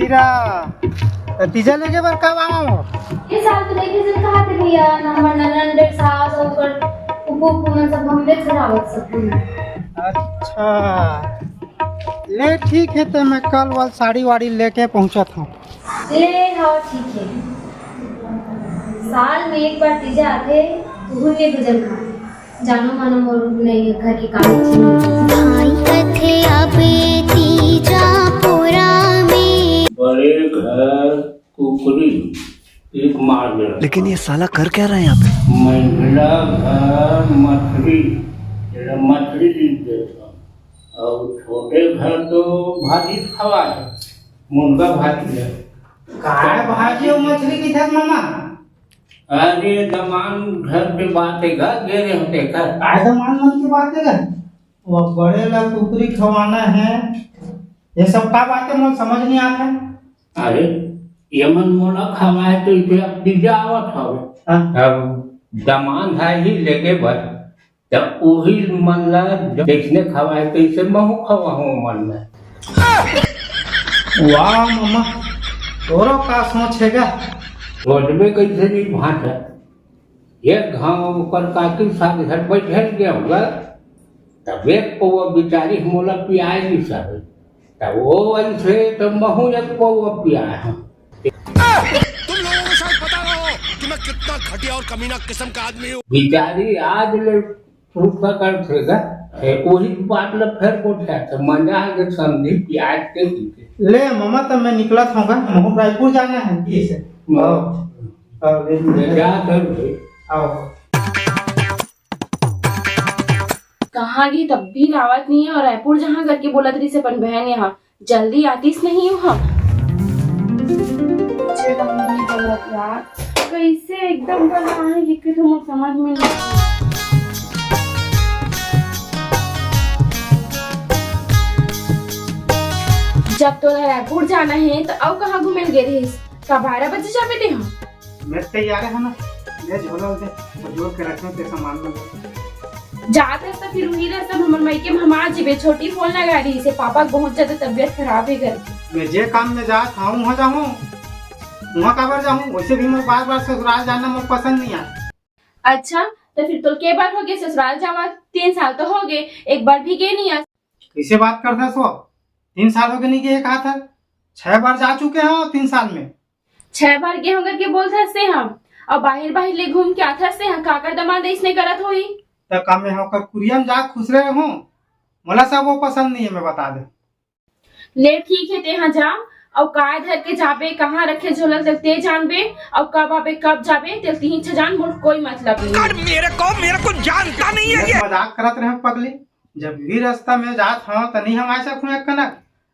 हीरा तीजा लेके बार कब आओ? ये साल तो लेके से कहा थे भैया नंबर 900 साल ऊपर उपपूर्ण सब हम देख सरावत सब पूर्ण। अच्छा ले ठीक है तो मैं कल वाल साड़ी वाड़ी लेके पहुंचा था। ले हाँ ठीक है। साल में एक बार तीजा आते घूमने गुजर खा जानो मानो मोर नहीं घर की काम भाई कथे अबे तीजा पूरा में बड़े घर कुकरी एक मार दे। लेकिन ये साला कर क्या रहा है यहाँ पे? महिला घर मछली मछली लीप देता और छोटे घर तो भाजी खवा है मुर्गा भाजी है। काय भाजी और मछली की था मामा? अरे दमान घर पे बात है घर गेरे होते कर काय दमान मन की बात है वो बड़े ला कुकरी खवाना है ये सब का बातें मुझे समझ नहीं आता। अरे यमन मोला खवा है तो इसे अब पिज्जा आवत हवे अब दमान है ही लेके बस जब वही मन ला देखने खवाए तो इसे महू खवा हूँ मन में। वाह मामा तोरो का सोच है क्या? रोडवे कैसे नहीं भाट है एक गाँव पर काकी साथ घर बैठल गया होगा तब एक पौवा बिचारी मोला पियाए नहीं सके तब वो ऐसे तो महू एक पौवा पियाए हैं। तुम लोगों को शायद पता ना हो कि मैं कितना घटिया और कमीना किस्म का आदमी हूँ। बिचारी आज ले प्रूफ कर थेगा वही बात ल फिर कोठा तो मजा के समझी प्याज के ले मामा तब मैं निकला था मुझे रायपुर जाना है ये से जा कर आओ। कहाँ गई तब भी लावत नहीं है और रायपुर जहाँ करके बोला थी से अपन बहन यहाँ जल्दी आतीस नहीं हूँ हम। यार कैसे एकदम बना है ये कि तुम समझ में नहीं। जब तो रायपुर जाना है तो अब कहाँ घूमे गए रही का 12 बजे जा बेटे हम मैं तैयार है ना ले झोला दे जोड़ के रखने ते सामान में जात है तो फिर वही रास्ता हमर माई के हम आ जीबे छोटी फोन लगा रही से पापा बहुत ज्यादा तबीयत खराब है घर मैं जे काम में जा था वहाँ जाऊँ वहाँ काबर जाऊँ वैसे भी मैं बार-बार ससुराल जाना मुझे पसंद नहीं है। अच्छा तो फिर तो के बार हो गए ससुराल जावा 3 साल तो हो गए एक बार भी गए नहीं। कैसे बात करता सो 3 साल हो गए नहीं गए कहा था 6 बार जा चुके हैं 3 साल में 6 बार गए होंगे के बोल थसे हम और बाहर बाहर ले घूम के आथा से हम काकर दमाद इसने करत होई तब काम में होकर कुरियम जा खुश रहे हूँ मला सब वो पसंद नहीं है मैं बता दे। ले ठीक है ते यहाँ जा और काय धर के जाबे कहाँ रखे झोला लगते जानबे और कब आबे कब जाबे ते तीन जान मोर कोई मतलब नहीं। मेरे को जानता नहीं है ये मजाक करत रहे पगली जब भी रास्ता में जात हूँ तो नहीं हम ऐसा खुए कनक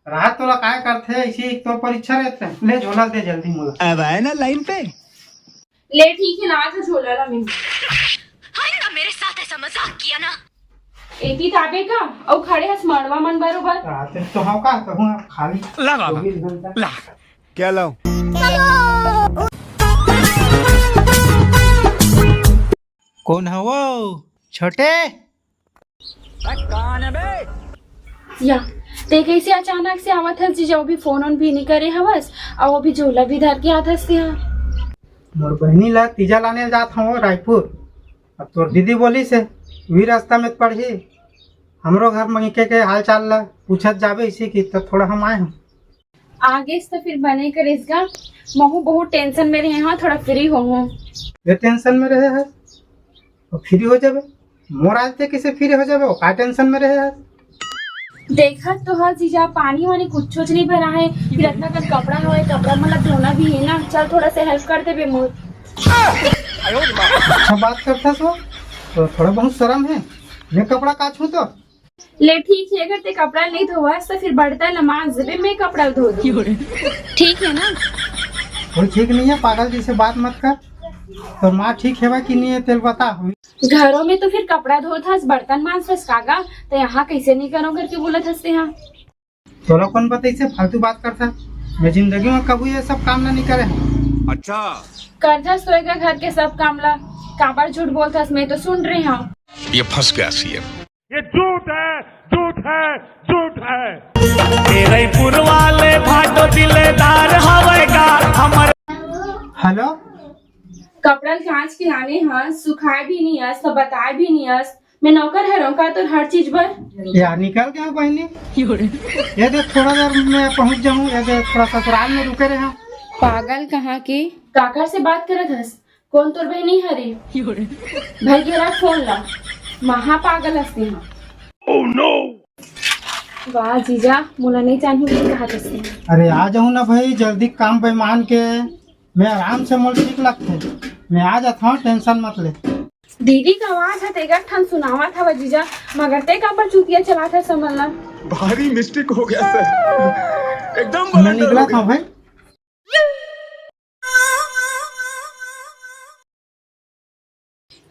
रात तोला काय करते इसी तो परीक्षा रहते ले झोला दे जल्दी मोला अब आए ना लाइन पे ले ठीक है ना था झोला ला मैं मेरे साथ ऐसा मजाक किया ना एक ही ताबे का और खड़े हस मड़वा मन बरोबर रात तो हाँ का कहूँ खाली ला बाबा 24 घंटा ला क्या लाऊं कौन है वो छोटे या ते कैसे अचानक से आवत है जी जो भी फोन ऑन भी नहीं करे हवस और वो भी झोला भी धर के आता से मोर बहनी ला तीजा लाने जात हूँ रायपुर अब तोर दीदी बोली से वही रास्ता में पढ़ी हमरो घर मंगे के हाल चाल ला पूछत जाबे इसी की तो थोड़ा हम आए हूँ आगे से फिर बने करेगा महू बहुत टेंशन में रहे हाँ थोड़ा फ्री हो ये टेंशन में रहे है तो फ्री हो जाबे मोर आज थे किसे फ्री हो जाबे का टेंशन में रहे है देखा तो हर जीजा पानी वानी कुछ नहीं भरा है फिर इतना कर कपड़ा है कपड़ा मतलब धोना भी है ना चल थोड़ा सा हेल्प कर दे मोर। अच्छा बात करता तो थोड़ा बहुत शर्म है मैं कपड़ा का छू तो ले ठीक है अगर ते कपड़ा नहीं धोवा तो फिर बढ़ता नमाज भी मैं कपड़ा धो दूँ ठीक है ना। कोई ठीक नहीं है पागल जैसे बात मत कर तो माँ ठीक है कि नहीं है तेल बता हुई घरों में तो फिर कपड़ा धोता बर्तन मांस कागा तो यहाँ कैसे नहीं करो करके बोला था यहाँ तोला कौन बता इसे फालतू बात करता मैं जिंदगी में कभी ये सब काम नहीं करे हूँ। अच्छा करता सोएगा घर के सब काम ला काबर झूठ बोलता मैं तो सुन रही हूँ ये फंस गया सीएम ये झूठ है झूठ है, झूठ है। तेरे पुरवाले भाटो दिलेदार हवेगा हमर। हेलो कपड़ा कांच के लाने हस, सुखाए भी नहीं हस, तो बताए भी नहीं हस। मैं नौकर है रोका तो हर चीज पर। यार निकल गया बहनी, ये देख थोड़ा देर में पहुंच जाऊँ, ये देख थोड़ा ससुराल में रुके रहे हैं। पागल कहाँ के काकर से बात करत हस? कौन तोर बहनी हरे? भाई घेरा फोन ला, महा पागल हस्ते हैं। Oh no! वाह जीजा, मोला नहीं जानू कि कहा हस्ते। अरे आ जाऊँ ना भाई, जल्दी काम पे मान के, मैं आराम से मोल ठीक लगते, मैं आ जाता हूँ, टेंशन मत ले। दीदी का आवाज है तेगा ठन सुनावा था वो जीजा, मगर ते का पर चुतिया चला था समझना। भारी मिस्टेक हो गया सर, एकदम मैं निकला था भाई।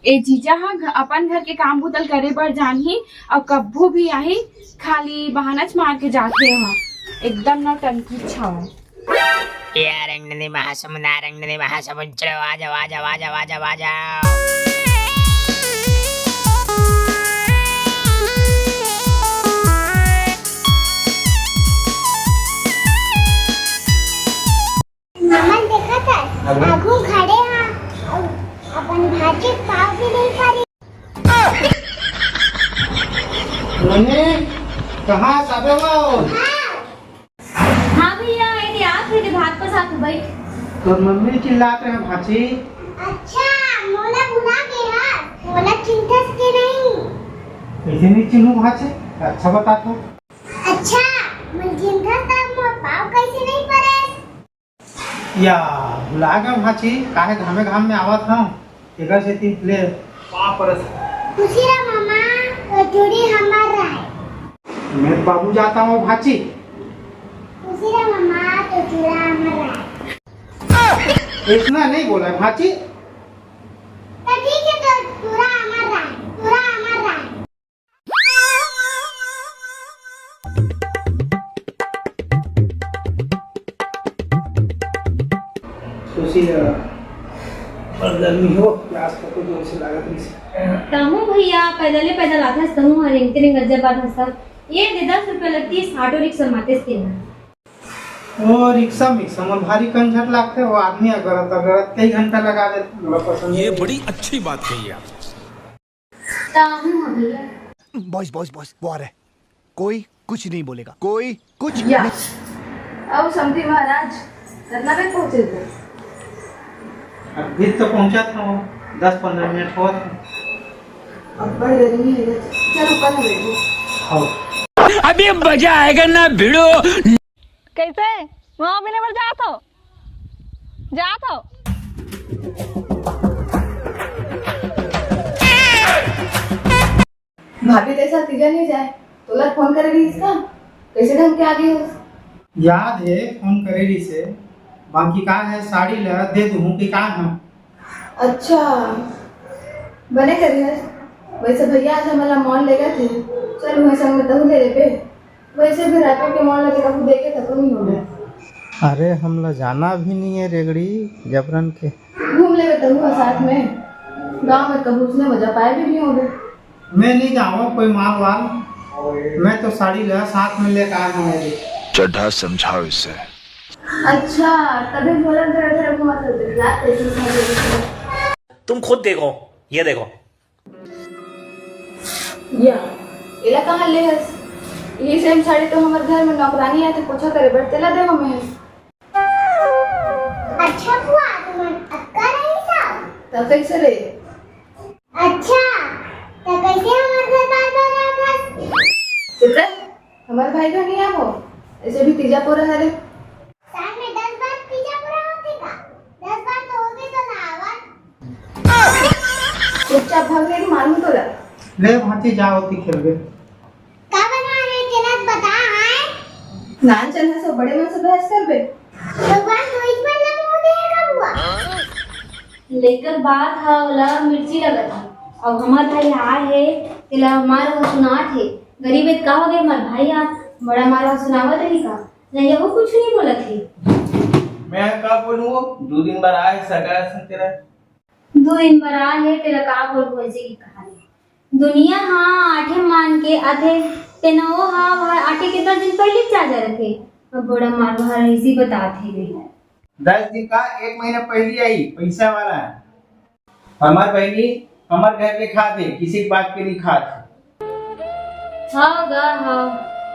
ए जीजा हाँ अपन घर के काम बुतल करे पर जानी और कब्बू भी आई, खाली बहाना मार के जाते हैं, एकदम ना टंकी छाव। रंगने महासमुद्र चलो आ जाओ आ जाओ आ जाओ आ जाओ आ जाओ। नमन देखा था आगू खड़े हैं और अपन भाजी पाव भी नहीं पा रही। कहाँ साबे वो? हाँ भैया, ये आप थे भात पर साथ बैठ। तो मम्मी चिल्लाते हैं भाची। अच्छा मोला बुला के हाँ, मोला चिंता के नहीं। कैसे नहीं चिन्हू भाची? अच्छा बता तो। अच्छा मैं चिंता तब मोर पाव कैसे नहीं पड़े? या भुला गया भाची, काहे घामे घाम में आवत हूँ, एकर से ती ले पाँव परस। खुशीरा मामा कचौड़ी हमारा है। मैं बाबू जाता हूँ भाची। खुशीरा मामा कचौड़ा हमारा है। इतना नहीं बोला है भाची। तो ठीक है, तो पूरा हमारा है, पूरा हमारा है। और गर्मी हो, प्यास को तो जोर से लागत नहीं। तामू भैया पैदल पैदल आता है, तमु रेंगते रेंग गज्जर बात हंसता। ये दे 10 रुपए लगती है, ऑटो रिक्शा माते से वो रिक्शा मिक्सा मन भारी कंझट लागते, वो आदमी अगर कई घंटा लगा दे। मेरा पसंद ये बड़ी अच्छी बात कही आप। तामू भैया। बॉयज बॉयज बॉयज वो आ रहा है, कोई कुछ नहीं बोलेगा, कोई कुछ या अब समझी महाराज कितना पे पहुंचे थे? अभी तो पहुंचा था वो, 10-15 मिनट हुआ था। अब बड़ी गर्मी है, चलो कल बैठो। हाँ अभी मजा आएगा ना भिड़ो। कैसे वहाँ भी नहीं जात हो भाभी तेरे साथ तीजा नहीं जाए तो लग फोन करेगी इसका, कैसे ढंग के आगे हो? याद है फोन करेली से, बाकी का है साड़ी ला दे दूँ कि का है? अच्छा बने करिए। वैसे भैया आज हमारा मॉल ले गए थे, चल वहीं संग में तहु ले ले पे। वैसे भी रायपुर के मॉल लगे कभी देखे तो नहीं हो गया। अरे हम लोग जाना भी नहीं है रेगड़ी जबरन के। घूम ले तहु साथ में, गांव में कभी उसने मजा पाया भी नहीं हो गया। मैं नहीं जाऊँ कोई माल वाल, मैं तो साड़ी ला साथ में लेकर आया हूँ। चड्ढा समझाओ इससे। अच्छा तभी बोला जरा घुमा चलते रात ऐसे। तुम खुद देखो, ये देखो या इला कहाँ ले हस? ये सेम साड़ी तो हमारे घर में नौकरानी आते पोछा करे बैठते ला देखो मैं। अच्छा बुआ तुम अक्का नहीं था? तो कैसे रे? अच्छा तो कैसे हमारे घर बार बार आता? चित्र हमारे भाई का नहीं आओ, ऐसे भी तीजा पूरा है रे। साल में 10 बार पिज्जा पूरा होते का? 10 बार तो होते तो ना आवा। चुपचाप भाग गए मालूम तो लग। ले भाती जाओ ती खेल गए। का बना रहे चलत बता है? नान चलने से बड़े मन से बहस कर बे। भगवान रोज पर ना मुंह देगा बुआ। लेकर बात हावला मिर्ची लगत है, और हमार भाई आए है तिला हमार वो सुनात है। गरीब का हो गए हमार भाई आप बड़ा मारा सुनावत रही का नहीं, वो कुछ नहीं बोलत थी। मैं का बोलूं, 2 दिन बाद आए सगा तेरा। 2 दिन पर आए है तेरा का बोल वैसे की कहानी। दुनिया हाँ आठे मान के आधे तेनो हाँ वह आटे कितना दिन पहले चार्जा रखे अब बड़ा मार बाहर ऐसी बताते गई 10 दिन का 1 महीना पहले आई पैसा वाला। हमार बहनी हमार घर के खा दे, किसी बात के नहीं खाते। हाँ गा हाँ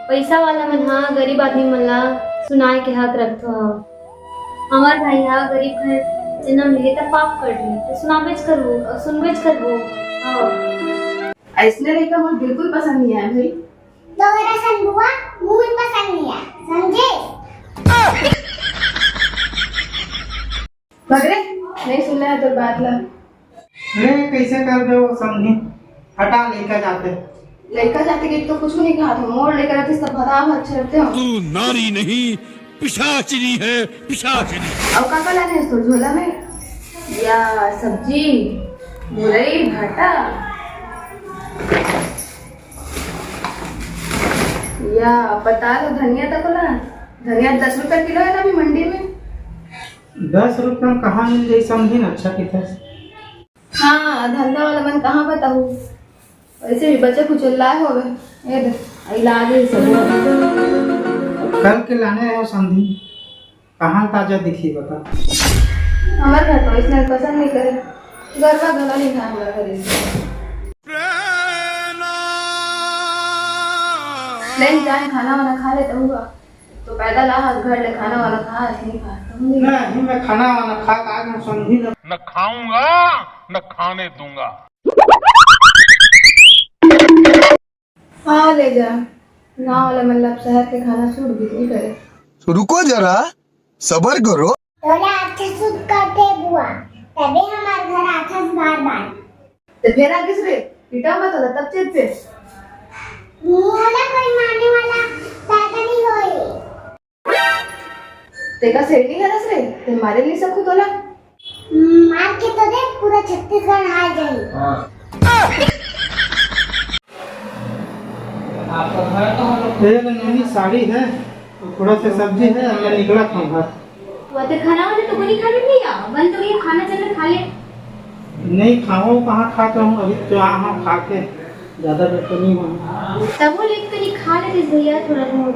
पैसा वाला मन हाँ गरीब आदमी मन ला सुनाए के हक रखतो हाँ। हमार भाई हाँ गरीब घर जन्म लिए तब पाप कर ली तो सुनाबेच करबो और सुनबेच करबो। हाँ ऐसने लड़का मुझे बिल्कुल पसंद नहीं आया भाई। तोरा सन बुआ मुझे पसंद नहीं है, समझे? भगरे नहीं सुनना है तो बात ला। ले कैसे कर दे वो समझी हटा लेकर जाते। लड़का जाते कि तो कुछ भी नहीं कहा था, मोड़ लेकर आते सब बता अच्छे लगते हो। तू नारी नहीं पिशाचिनी है, पिशाचिनी। अब काका लाने हैं तो झोला में या सब्जी मुरई भाटा या पता लो धनिया तक ला। धनिया 10 रुपए किलो है ना अभी मंडी में। 10 रुपये में कहाँ मिल जाए समझी ना अच्छा कितना। हाँ धंधा वाला मन कहाँ बताऊँ, वैसे भी बच्चे कुछ लाए हो गए ये इलाज ही सब। कल के लाने रहे समझी कहाँ ताजा दिखी बता। हमारे घर तो इसने पसंद नहीं करे, गरबा गला नहीं खाया हमारा करे। नहीं जाए खाना वाना खा लेता हुआ तो पैदल आ घर ले खाना वाना खा नहीं खाता। नहीं मैं खाना वाना खा का मैं समझी ना। न खाऊंगा न खाने दूंगा। हाँ ले जा ना वाला मतलब शहर के खाना सूट भी नहीं करे। रुको जरा सबर करो। तोरा अच्छा सूट करते बुआ, तभी हमारे घर आता बार बार। तो फिर आ किस रे पिटा मत होला तब चेत पे मोला कोई मारने वाला पैदा नहीं होई। तेका सेठ नहीं करस रे ते मारे नहीं सकू तोला। मार के तो देख पूरा छत्तीसगढ़ हार गई। आपका घर कहाँ लोग? एक नई साड़ी है तो थोड़ा सा सब्जी है मैं निकला था घर। वो खाना वाले तो नहीं खा लेते या बन तो ये खाना चलना खा ले। नहीं खाओ कहाँ खाता हूँ अभी तो यहाँ खा के ज़्यादा देर तो नहीं हुआ। तब वो लेके तो नहीं खा लेते भैया थोड़ा बहुत।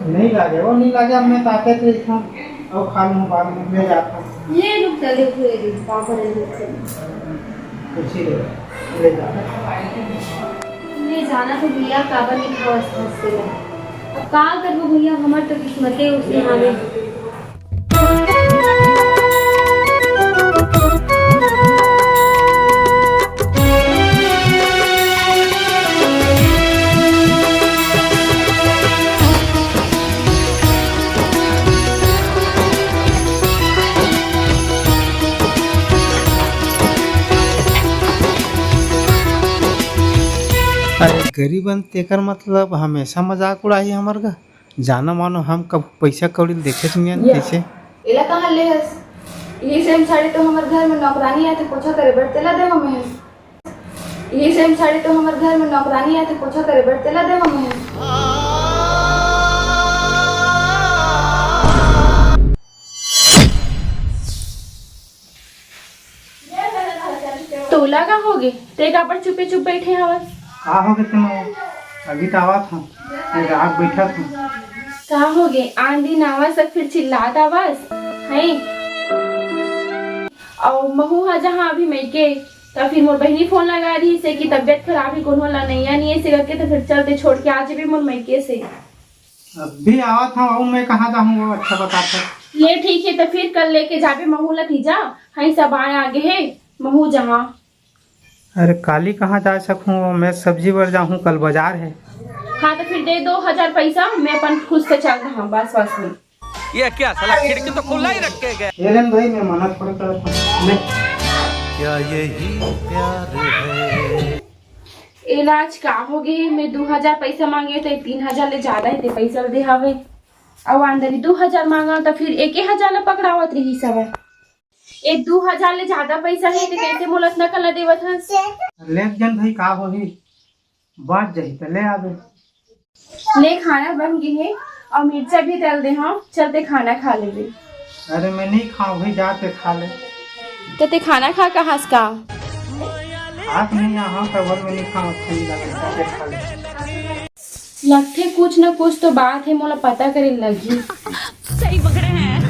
नहीं लागे वो नहीं लागे अब मैं ताकत रही था और खा लूँ बाद में ले जाता हूँ। ले लोग तले हुए पापड़ कुछ ही ले जाता। ले जाना तो भैया काबर नहीं खाओ से अब का करबो भैया हमार तो किस्मते उसी हाले। अरे गरीबन तेकर मतलब हमेशा मजाक उड़ाई हमार का जाना मानो हम कब पैसा कौड़ी देखे सुनिए कैसे एला कहाँ ले हस ये सेम साड़ी तो हमारे घर में नौकरानी आते पोछा करे बरतेला दे हमें। ये सेम साड़ी तो हमारे घर में नौकरानी आते पोछा करे बरतेला दे हमें। तोला का होगे ते का पर चुपे चुप बैठे हवस का हो गए तुम अभी तो आवा था रात बैठा था। का होगे आंधी नावा सब फिर चिल्लात आवाज है और महू हा जहाँ अभी मैके तो फिर मोर बहनी फोन लगा रही से कि तबियत खराब ही कौन होला नहीं है नहीं से करके तो फिर चलते छोड़ के आज भी मोर मैके से अभी आवा था और मैं कहाँ जाऊँ वो अच्छा बताता। ये ठीक है तो फिर कल लेके जाबे महू ला थी जा हई सब आए आगे है महू जहाँ। अरे काली कहाँ जा सकूँ मैं सब्जी बर जाऊँ कल बाजार है। हाँ तो फिर दे 2000 पैसा मैं अपन खुद से चल रहा हूँ बस बस में। ये क्या साला खिड़की तो खुला ही रख के गए। एलन भाई मैं मना थोड़ा करता हूँ। क्या यही प्यार है? इलाज का हो गए मैं 2000 पैसा मांगे तो 3000 ले ज्यादा है पैसा दे हवे अब अंदर 2000 मांगा तो फिर 1000 ला पकड़ावत रही सब ये 2000 ले ज्यादा पैसा है तो कैसे मोलत न कला देवत हस। ले जन भाई का होही बात जाही तो ले आवे। ले खाना बन गई है और मिर्चा भी डाल दे हाँ चलते खाना खा ले। अरे मैं नहीं खाऊँ भाई जाते खा ले। तो ते खाना खा कहाँ का हाथ नहीं यहाँ कवर में नहीं खाओ अच्छा नहीं लगा जाके खा ले। लगते कुछ न कुछ तो बात है, मोला पता करे लगी। सही पकड़े हैं।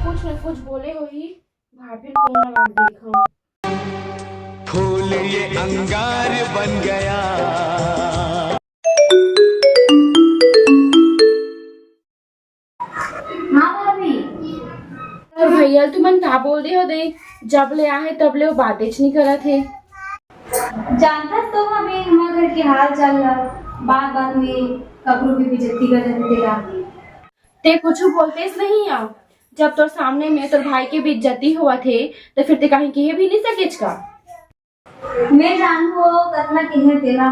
कुछ न कुछ बोले होई, भाभी फोन लगा के देखो। फूल ये अंगार बन गया। हाँ भाभी। तो भैया तुमन का बोल दे हो दे, जब ले आए तब ले वो बातें नहीं करा थे। जानता तो हमें हमारे घर के हाल चाल ला, बात बात में कपड़ों की बेइज्जती कर देते ला। ते कुछ बोलते नहीं आ, जब तोर सामने में तोर भाई के बेइज्जती हुआ थे तो फिर ते कहीं कहे भी नहीं सकेच का। मैं जानू कतना कहे तेला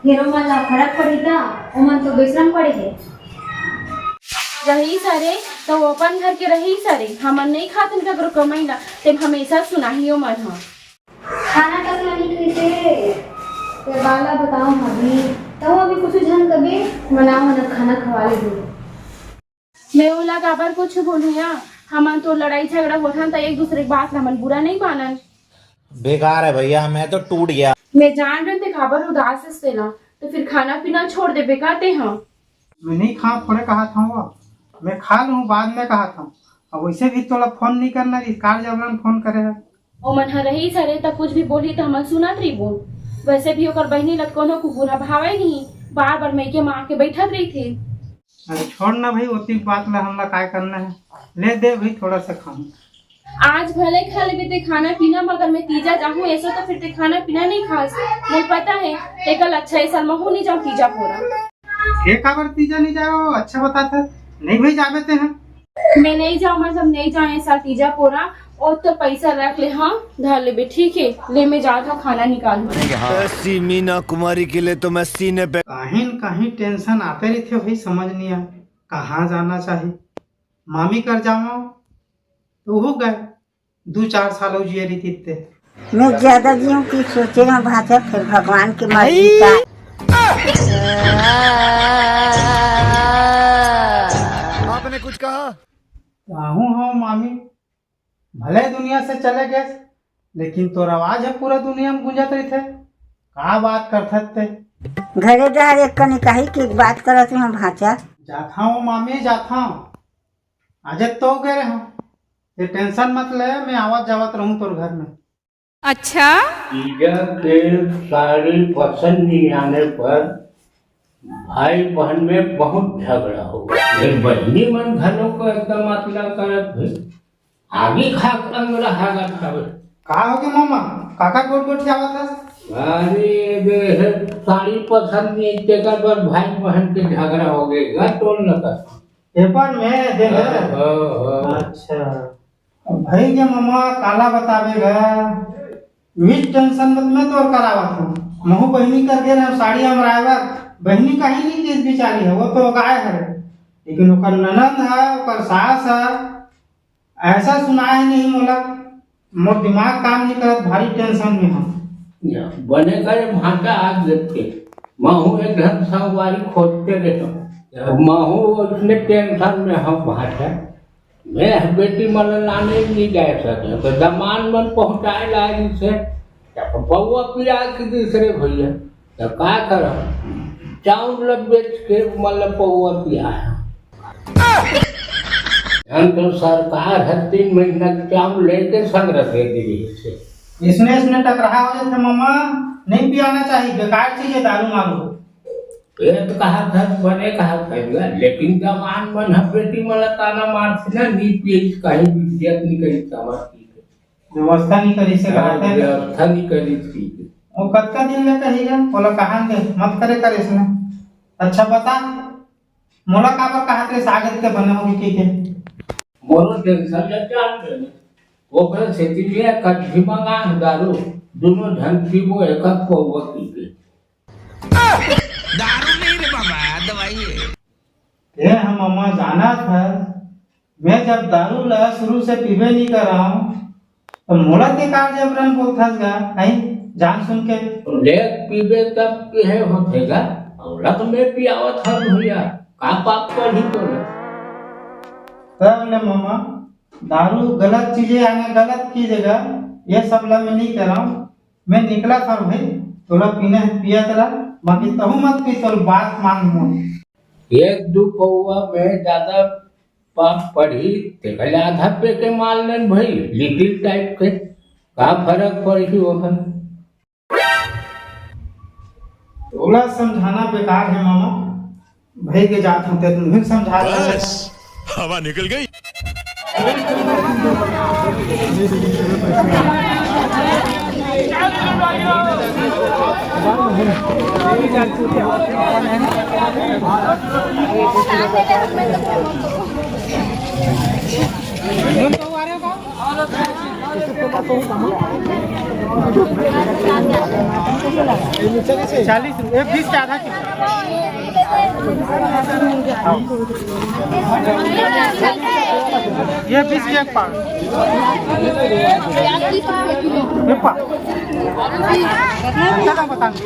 हेरो मन ला फर्क पड़ी था, ओ मन तो बेशरम पड़े है। रही सारे तो वो अपन घर के रही सारे, हमन नहीं खातन ककरो कमाई ला, ते हमेशा सुनाहियो मन हा। खाना तक नहीं खाते तो बाला बताओ भाभी, तो अभी कुछ जन कबे मनाओ मन खाना खवा ले दो। मैं ओला काबर कुछ बोलूँ या, हमन तो लड़ाई झगड़ा होता तो एक दूसरे की बात हमन बुरा नहीं मानन। बेकार है भैया, मैं तो टूट गया। मैं जान रहे थे खबर उदास से ना, तो फिर खाना पीना छोड़ दे बेकाते हैं। मैं नहीं खा थोड़े कहा था वो, मैं खा लूँ बाद में कहा था। अब वैसे भी तोला फोन नहीं करना, कार जबरन फोन करे है। ओ मन रही सरे तब कुछ भी बोली तो हमन सुनत रही बोल। वैसे भी ओकर बहनी लत कोनो को बुरा भावे नहीं, बार बार मैके माँ के बैठत रही थी। अरे छोड़ ना भाई, उतनी बात ला हमला काय करना है, ले दे भाई थोड़ा सा खाऊं। आज भले खा ले ते खाना पीना, मगर मैं तीजा जाऊँ ऐसा तो फिर ते खाना पीना नहीं खास। मुझे पता है ते कल अच्छा इस साल महू नहीं जाऊँ तीजा पूरा। एक खबर तीजा नहीं जाओ, अच्छा बताता नहीं भाई जाते हैं। मैं नहीं जाऊँ, मतलब नहीं जाऊँ ऐसा तीजा पूरा, और तो पैसा रख ले। हाँ धर ले बे, ठीक है ले मैं जाता हूँ खाना निकाल। ऐसी मीना कुमारी के लिए तो मैं सीने पे कहीं न कहीं टेंशन आते रहते भाई, समझ नहीं आया कहाँ जाना चाहिए। मामी कर जाओ तो हो गए 2-4 साल जिए रही थी। मैं ज्यादा जीऊँ की सोचे ना भाषा, फिर भगवान की मर्जी का। आपने कुछ कहा? हो मामी, भले दुनिया से चले गए लेकिन तो आवाज है पूरा दुनिया में गूंजत रही थे। का बात करते थे? घरे डर एक कनी कही की बात करत हूँ भाषा। जाता हूँ मामी, जाता हूँ आज तो गए हूँ, ये टेंशन मत ले, मैं आवाज जावत रहूँ तोर घर में। अच्छा तीजा के साड़ी पसंद नहीं आने पर भाई बहन में बहुत झगड़ा हो गया। बहनी मन घरों को एकदम अतला करत है, आगे खा अंग रहा का हो गया मामा, काका गोट गोट क्या बात है? अरे साड़ी पसंद नहीं तेकर पर भाई बहन के झगड़ा हो गएगा टोल लगा पेपर में दे। अच्छा भाई के मामा काला बतावेगा, विच टेंशन मत में तो करावा हूँ। महू बहनी कर दे रहे साड़ी हम ड्राइवर, बहनी का ही नहीं किस बिचारी है, वो तो गाय है, लेकिन ओकर ननद है, ओकर सास है, ऐसा सुना है नहीं मोला। मोर दिमाग काम नहीं करत, भारी टेंशन में हम। बने करे भाटा आज देते महू एक ढंग सवारी खोजते रहे, महू उसने टेंशन में हम भाटा मैं बेटी मन लाने नहीं जा सके, तो दमान मन पहुँचाए लाए से पौआ पिया के दूसरे भैया तो का कर चावल बेच के मतलब पौआ पिया है। हम तो सरकार है 3 महीना चावल लेके संग्रह दे दी। इसने टकराहा हो जाते मामा, नहीं पियाना चाहिए, बेकार चीज है दारू मारू। पेट कहा घर बने कहा कहेगा, लेकिन जवान मन है बेटी मला ताना मारती ना, नी पीस कहीं विद्यात नहीं करी समाती व्यवस्था नहीं करी से कहते हैं, व्यवस्था नहीं करी थी। वो कत्ता दिन ले कहेगा बोला कहां दे मत करे इसने। अच्छा बता मोला काबर कहा तेरे सागर के बने होगी की के मोरो टेंशन ले जान ले वो पर सेती लिया कभी मंगा दारू दोनों ढंग की वो एक पौवा की के दारू नहीं रे बाबा, दवाई है। ये हम अम्मा जाना था, मैं जब दारू ला शुरू से पीबे नहीं कर रहा हूँ तो मोला के कार जबरन बोलता नहीं जान सुन के ले पीबे तब के है होतेगा औला तो मैं पियावत हर भैया का पाप कर ही तो तब ले मामा दारू गलत चीजें आने गलत की जगह ये सब ला मैं नहीं कर रहा हूँ। मैं निकला था भाई, थोड़ा पीने पिया तेरा, बाकी तहु मत पी, तो बात मान मो। एक दो पौवा में ज्यादा पाप पड़ी ते भले आधा पे के माल लेन भाई लिटिल टाइप के का फर्क पड़ी वो है। थोड़ा समझाना बेकार है मामा, भाई के जात हूँ ते तुम समझा रहे बस हवा निकल गई। चालीस एक 20 का आधा किलो। ये 20 की एक पाव। ये पाव। कितना दाम बताएंगे?